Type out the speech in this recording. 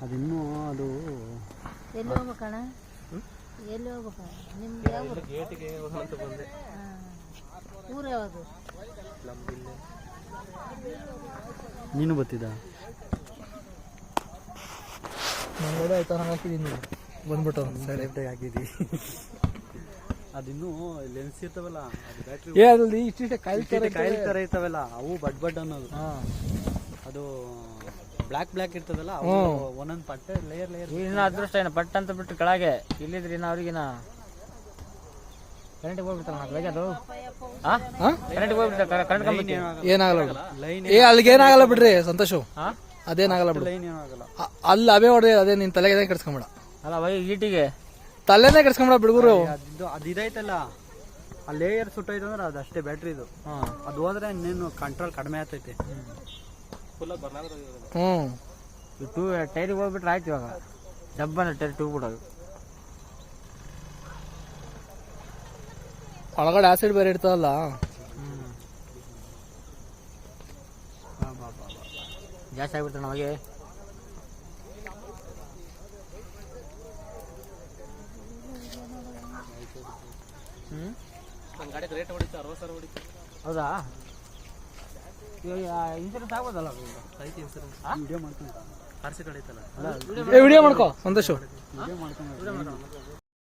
ಅದಿನ್ನೂ ಅದು ಎಲ್ಲಿ ಹೋಗ್ಬೇಕಣ್ಣ? ಎಲ್ಲಿ ಹೋಗ್ಬೇಕ? ನಿಮ್ದು ಯಾವ ಗೇಟಿಗೆ ಅಂತ ಬಂದೆ. ಊರು ಯಾವುದು? ನೀನು ಬತ್ತಿದ ಮಂಗಡೆ ಆಯ್ತಾ ಹಾಕಿದ್ದೀನಿ ಬಂದ್ಬಿಟ್ಟು ಸೈಲೆಂಟಾಗಿ ಹಾಕಿದ್ದೀವಿ. ಅದಿನ್ನೂ ಲೆನ್ಸ್ ಇರ್ತಾವಲ್ಲ ಅದು ಬ್ಯಾಟ್ರಿ ಏ ಅದ್ರಲ್ಲಿ ಇಷ್ಟಿಷ್ಟೇ ಕಾಯಿಲ್ ಥರ ಇರ್ತಾವಲ್ಲ ಅವು ಬಡ್ ಅನ್ನೋದು. ಅದು ಬ್ಲ್ಯಾಕ್ ಇರ್ತದಲ್ಲ ಅವು ಒಂದೊಂದು ಪಟ್ಟೆ ಲೇಯರ್ ಇನ್ನ ಅದೃಷ್ಟ ಏನು ಪಟ್ಟ ಅಂತ ಬಿಟ್ಟು ಕೆಳಗೆ ಇಲ್ಲಿದ್ರಿ ಇನ್ನ ಅವ್ರಿಗಿನ ಕರೆಂಟಿಗೆ ಹೋಗ್ಬಿಡ್ತಾರ ಬೆಳಗ್ಗೆ ಅದು ಕರೆಂಟಿಗೆ ಹೋಗ್ಬಿಡ್ತಾರೆ ಕರೆಂಟ್ ಕಂಬಕ್ಕೆ ಏನಾಗಲ್ಲ ಲೈನ್ ಏ ಅಲ್ಲಿಗೆ ಏನಾಗಲ್ಲ ಬಿಡ್ರಿ ಸಂತೋಷು, ಹಾ ಅದೇನಾಗಲ್ಲ ಬಿಡ್ರಿ. ಲೈನ್ ಏನಾಗಲ್ಲ. ಅಲ್ಲಿ ಅವೇ ಹೊಡೆದ ಅದೇ ನಿನ್ ತಲೆಗೆ ಕೆಡ್ಸ್ಕೊಂಬೇಡ, ಅಲ್ಲ ವೈ ಈಟಿಗೆ ತಲೆನೇ ಕೆಡ್ಸ್ಕೊಂಬೇಡ ಬಿಡುಗರು. ಅದು ಇದೈತಲ್ಲ ಆ ಲೇಯರ್ ಸುಟ್ಟೋಯ್ತು ಅಂದ್ರೆ ಅದು ಅಷ್ಟೇ ಬ್ಯಾಟ್ರಿ ಇದು. ಅದು ಹೋದ್ರೆ ಇನ್ನೇನು ಕಂಟ್ರೋಲ್ ಕಡಿಮೆ ಆಗ್ತೈತೆ. ಟೂ ಟೈರಿಗೆ ಹೋಗ್ಬಿಟ್ರೆ ಆಯ್ತು. ಇವಾಗ ಡಬ್ಬನ ಟೈರ್ ಟೂ ಬಿಡೋದು. ಒಳಗಡೆ ಆಸಿಡ್ ಬೇರೆ ಇರ್ತದಲ್ಲ. ಜಾಸ್ತಿ ಆಗ್ಬಿಡ್ತಾನೆ ಅವಾಗೆ. ಹೌದಾ? ಇವಾಗ ಇನ್ಸೂರೆನ್ಸ್ ಆಗ್ಬೋದಲ್ಲ? ವಿಡಿಯೋ ಮಾಡ್ಕೊಂಡು ಆರ್ಸಿ ಕಡೆ ಐತಲ್ಲ ವಿಡಿಯೋ ಮಾಡ್ಕೋ ಸಂತೋಷು. ವಿಡಿಯೋ ಮಾಡ್ಕೊಂಡು